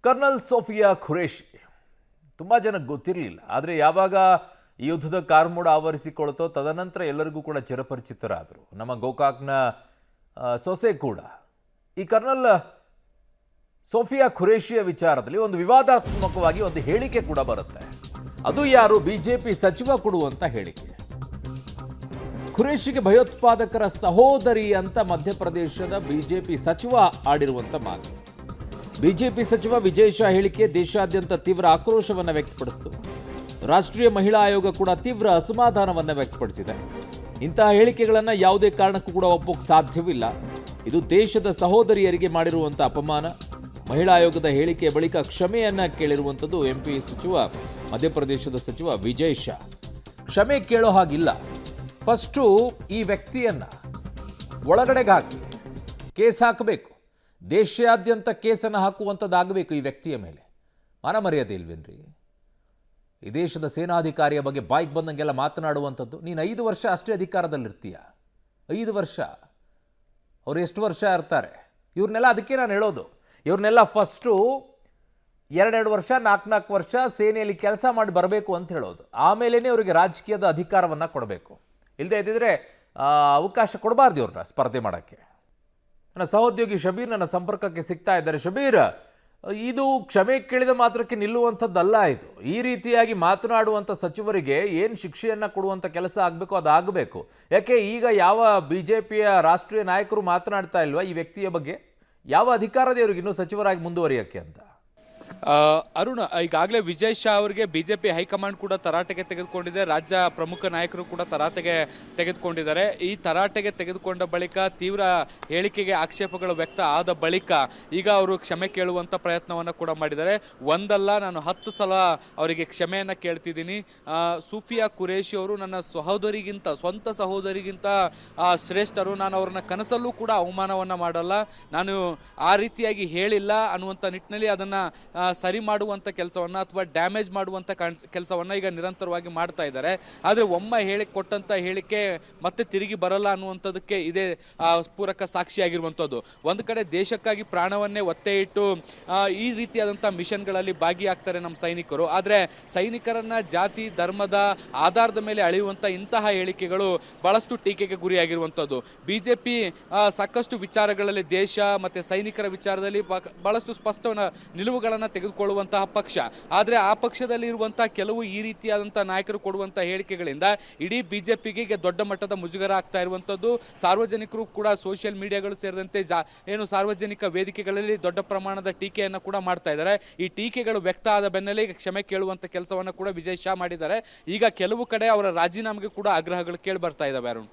Kernel Sophia Qureshi ತುಂಬ ಜನಕ್ಕೆ ಗೊತ್ತಿರಲಿಲ್ಲ. ಆದರೆ ಯಾವಾಗ ಈ ಯುದ್ಧದ ಕಾರ್ಮೋಡ ಆವರಿಸಿಕೊಳ್ತೋ ತದನಂತರ ಎಲ್ಲರಿಗೂ ಕೂಡ ಚಿರಪರಿಚಿತರಾದರು. ನಮ್ಮ ಗೋಕಾಕ್ನ ಸೊಸೆ ಕೂಡ ಈ ಕರ್ನಲ್ ಸೋಫಿಯಾ ಖುರೇಷಿಯ ವಿಚಾರದಲ್ಲಿ ಒಂದು ವಿವಾದಾತ್ಮಕವಾಗಿ ಒಂದು ಹೇಳಿಕೆ ಕೂಡ ಬರುತ್ತೆ. ಅದು ಯಾರು? ಬಿಜೆಪಿ ಸಚಿವ ಕೊಡುವಂತ ಹೇಳಿಕೆ. ಖುರೇಷಿಗೆ ಭಯೋತ್ಪಾದಕರ ಸಹೋದರಿ ಅಂತ ಮಧ್ಯಪ್ರದೇಶದ ಬಿಜೆಪಿ ಸಚಿವ ಆಡಿರುವಂತ ಮಾತು. ಬಿಜೆಪಿ ಸಚಿವ ವಿಜಯ್ ಶಾ ಹೇಳಿಕೆ ದೇಶಾದ್ಯಂತ ತೀವ್ರ ಆಕ್ರೋಶವನ್ನು ವ್ಯಕ್ತಪಡಿಸಿತು. ರಾಷ್ಟ್ರೀಯ ಮಹಿಳಾ ಆಯೋಗ ಕೂಡ ತೀವ್ರ ಅಸಮಾಧಾನವನ್ನು ವ್ಯಕ್ತಪಡಿಸಿದೆ. ಇಂತಹ ಹೇಳಿಕೆಗಳನ್ನು ಯಾವುದೇ ಕಾರಣಕ್ಕೂ ಕೂಡ ಒಪ್ಪೋಕೆ ಸಾಧ್ಯವಿಲ್ಲ. ಇದು ದೇಶದ ಸಹೋದರಿಯರಿಗೆ ಮಾಡಿರುವಂಥ ಅಪಮಾನ. ಮಹಿಳಾ ಆಯೋಗದ ಹೇಳಿಕೆಯ ಬಳಿಕ ಕ್ಷಮೆಯನ್ನ ಕೇಳಿರುವಂಥದ್ದು ಎಂಪಿ ಸಚಿವ, ಮಧ್ಯಪ್ರದೇಶದ ಸಚಿವ ವಿಜಯ್ ಶಾ. ಕ್ಷಮೆ ಕೇಳೋ ಹಾಗಿಲ್ಲ. ಫಸ್ಟು ಈ ವ್ಯಕ್ತಿಯನ್ನ ಒಳಗಡೆಗೆ ಹಾಕಿ ಕೇಸ್ ಹಾಕಬೇಕು. ದೇಶಾದ್ಯಂತ ಕೇಸನ್ನು ಹಾಕುವಂಥದ್ದಾಗಬೇಕು ಈ ವ್ಯಕ್ತಿಯ ಮೇಲೆ. ಮಾನ ಮರ್ಯಾದೆ ಇಲ್ವೇನ್ರಿ? ಈ ದೇಶದ ಸೇನಾಧಿಕಾರಿಯ ಬಗ್ಗೆ ಬಾಯ್ಗೆ ಬಂದಂಗೆಲ್ಲ ಮಾತನಾಡುವಂಥದ್ದು. ನೀನು 5 ವರ್ಷ ಅಷ್ಟೇ ಅಧಿಕಾರದಲ್ಲಿರ್ತೀಯ. 5 ವರ್ಷ, ಅವ್ರು ಎಷ್ಟು ವರ್ಷ ಇರ್ತಾರೆ? ಇವ್ರನ್ನೆಲ್ಲ ಅದಕ್ಕೆ ನಾನು ಹೇಳೋದು, ಇವ್ರನ್ನೆಲ್ಲ ಫಸ್ಟು 2 ವರ್ಷ 4 ವರ್ಷ ಸೇನೆಯಲ್ಲಿ ಕೆಲಸ ಮಾಡಿ ಬರಬೇಕು ಅಂತ ಹೇಳೋದು. ಆಮೇಲೆ ಅವರಿಗೆ ರಾಜಕೀಯದ ಅಧಿಕಾರವನ್ನು ಕೊಡಬೇಕು. ಇಲ್ಲದೆ ಇದ್ದಿದ್ರೆ ಅವಕಾಶ ಕೊಡಬಾರ್ದು ಇವ್ರನ್ನ ಸ್ಪರ್ಧೆ ಮಾಡೋಕ್ಕೆ. ನನ್ನ ಸಹೋದ್ಯೋಗಿ ಶಬೀರ್ ನನ್ನ ಸಂಪರ್ಕಕ್ಕೆ ಸಿಗ್ತಾ ಇದ್ದಾರೆ. ಶಬೀರ್, ಇದು ಕ್ಷಮೆ ಕೇಳಿದ ಮಾತ್ರಕ್ಕೆ ನಿಲ್ಲುವಂಥದ್ದಲ್ಲ. ಇದು ಈ ರೀತಿಯಾಗಿ ಮಾತನಾಡುವಂಥ ಸಚಿವರಿಗೆ ಏನು ಶಿಕ್ಷೆಯನ್ನು ಕೊಡುವಂಥ ಕೆಲಸ ಆಗಬೇಕು ಅದಾಗಬೇಕು. ಯಾಕೆ ಈಗ ಯಾವ ಬಿಜೆಪಿಯ ರಾಷ್ಟ್ರೀಯ ನಾಯಕರು ಮಾತನಾಡ್ತಾ ಇಲ್ವಾ ಈ ವ್ಯಕ್ತಿಯ ಬಗ್ಗೆ? ಯಾವ ಅಧಿಕಾರದ ಇವ್ರಿಗೆ ಇನ್ನೂ ಸಚಿವರಾಗಿ ಮುಂದುವರಿಯೋಕ್ಕೆ ಅಂತ? ಅರುಣ್, ಈಗಾಗಲೇ ವಿಜಯ್ ಶಾ ಅವರಿಗೆ ಬಿಜೆಪಿ ಹೈಕಮಾಂಡ್ ಕೂಡ ತರಾಟೆಗೆ ತೆಗೆದುಕೊಂಡಿದೆ. ರಾಜ್ಯ ಪ್ರಮುಖ ನಾಯಕರು ಕೂಡ ತರಾಟೆಗೆ ತೆಗೆದುಕೊಂಡಿದ್ದಾರೆ. ಈ ತರಾಟೆಗೆ ತೆಗೆದುಕೊಂಡ ಬಳಿಕ ತೀವ್ರ ಹೇಳಿಕೆಗೆ ಆಕ್ಷೇಪಗಳು ವ್ಯಕ್ತ ಆದ ಬಳಿಕ ಈಗ ಅವರು ಕ್ಷಮೆ ಕೇಳುವಂತ ಪ್ರಯತ್ನವನ್ನು ಕೂಡ ಮಾಡಿದ್ದಾರೆ. ಒಂದಲ್ಲ, ನಾನು 10 ಸಲ ಅವರಿಗೆ ಕ್ಷಮೆಯನ್ನ ಕೇಳ್ತಿದ್ದೀನಿ. ಸೋಫಿಯಾ ಖುರೇಷಿ ಅವರು ನನ್ನ ಸ್ವಂತ ಸಹೋದರಿಗಿಂತ ಶ್ರೇಷ್ಠರು. ನಾನು ಅವ್ರನ್ನ ಕನಸಲ್ಲೂ ಕೂಡ ಅವಮಾನವನ್ನ ಮಾಡಲ್ಲ. ನಾನು ಆ ರೀತಿಯಾಗಿ ಹೇಳಿಲ್ಲ ಅನ್ನುವಂಥ ನಿಟ್ಟಿನಲ್ಲಿ ಅದನ್ನ ಸರಿ ಮಾಡುವಂತ ಕೆಲಸವನ್ನ ಅಥವಾ ಡ್ಯಾಮೇಜ್ ಮಾಡುವಂತ ಕೆಲಸವನ್ನ ಈಗ ನಿರಂತರವಾಗಿ ಮಾಡ್ತಾ ಇದ್ದಾರೆ. ಆದ್ರೆ ಒಮ್ಮೆ ಕೊಟ್ಟಂತ ಹೇಳಿಕೆ ಮತ್ತೆ ತಿರುಗಿ ಬರಲ್ಲ ಅನ್ನುವಂಥದ್ದಕ್ಕೆ ಇದೇ ಪೂರಕ ಸಾಕ್ಷಿಯಾಗಿರುವಂಥದ್ದು. ಒಂದು ಕಡೆ ದೇಶಕ್ಕಾಗಿ ಪ್ರಾಣವನ್ನೇ ಒತ್ತೆ ಇಟ್ಟು ಈ ರೀತಿಯಾದಂತಹ ಮಿಷನ್ಗಳಲ್ಲಿ ಭಾಗಿಯಾಗ್ತಾರೆ ನಮ್ಮ ಸೈನಿಕರು. ಆದ್ರೆ ಸೈನಿಕರನ್ನ ಜಾತಿ ಧರ್ಮದ ಆಧಾರದ ಮೇಲೆ ಅಳೆಯುವಂತ ಇಂತಹ ಹೇಳಿಕೆಗಳು ಬಹಳಷ್ಟು ಟೀಕೆಗೆ ಗುರಿಯಾಗಿರುವಂಥದ್ದು. ಬಿಜೆಪಿ ಸಾಕಷ್ಟು ವಿಚಾರಗಳಲ್ಲಿ ದೇಶ ಮತ್ತೆ ಸೈನಿಕರ ವಿಚಾರದಲ್ಲಿ ಬಹಳಷ್ಟು ಸ್ಪಷ್ಟ ನಿಲುವುಗಳನ್ನ ತೆಗೆದುಕೊಳ್ಳುವಂತಹ ಪಕ್ಷ. ಆದ್ರೆ ಆ ಪಕ್ಷದಲ್ಲಿ ಇರುವಂತಹ ಕೆಲವು ಈ ರೀತಿಯಾದಂತಹ ನಾಯಕರು ಕೊಡುವಂತಹ ಹೇಳಿಕೆಗಳಿಂದ ಇಡೀ ಬಿಜೆಪಿಗೆ ದೊಡ್ಡ ಮಟ್ಟದ ಮುಜುಗರ ಆಗ್ತಾ ಇರುವಂತದ್ದು. ಸಾರ್ವಜನಿಕರು ಕೂಡ ಸೋಷಿಯಲ್ ಮೀಡಿಯಾಗಳು ಸೇರಿದಂತೆ ಸಾರ್ವಜನಿಕ ವೇದಿಕೆಗಳಲ್ಲಿ ದೊಡ್ಡ ಪ್ರಮಾಣದ ಟೀಕೆಯನ್ನು ಕೂಡ ಮಾಡ್ತಾ ಇದ್ದಾರೆ. ಈ ಟೀಕೆಗಳು ವ್ಯಕ್ತ ಆದ ಬೆನ್ನಲ್ಲೇ ಈಗ ಕ್ಷಮೆ ಕೇಳುವಂತ ಕೆಲಸವನ್ನು ಕೂಡ ವಿಜಯ್ ಶಾ ಮಾಡಿದ್ದಾರೆ. ಈಗ ಕೆಲವು ಕಡೆ ಅವರ ರಾಜೀನಾಮೆಗೆ ಕೂಡ ಆಗ್ರಹಗಳು ಕೇಳಿ ಬರ್ತಾ ಇದ್ದಾವೆ. ಅರುಣ್,